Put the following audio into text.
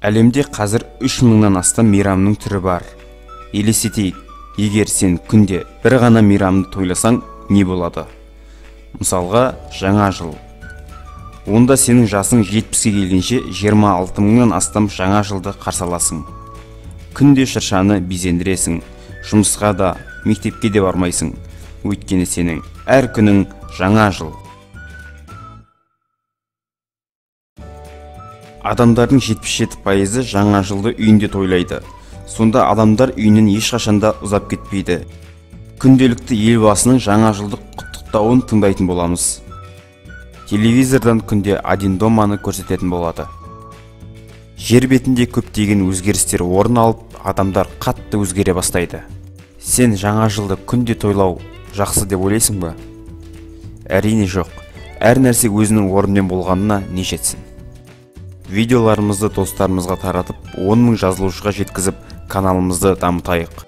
Әлемде қазір 3000-нан астам мейрамның түрі бар. Елестетейік, егер сен күнде бір ғана мейрамды тойласаң, не болады? Мысалға, жаңа жыл. Онда сенің жасың 70-ке келгенше 26 000-нан астам жаңа жылды қарсы аласың. Күнде шыршаны безендіресің, жұмысқа да, мектепке де бармайсың. Өйткені сенің әр күнің жаңа жыл. Адамдардың 77% жаңа жылды үйінде тойлайды. Сонда адамдар үйінен ешқашанда ұзап кетпейді. Күнделікті елбасының жаңа жылдық құттықтауын тыңдайтын боламыз. Телевизордан күнде один доманы көрсететін болады. Жер бетінде көптеген өзгерістер орын алып, адамдар қатты өзгере бастайды. Сен жаңа жылды күнде тойлау жақсы деп ойлайсың ба? Әрине жоқ. Әр нәрсе өзінің орнымен болғанына не жетсін. Видеоларымызды достарымызға таратып, 10 000 жазылушыға жеткізіп, каналымызды дамытайық.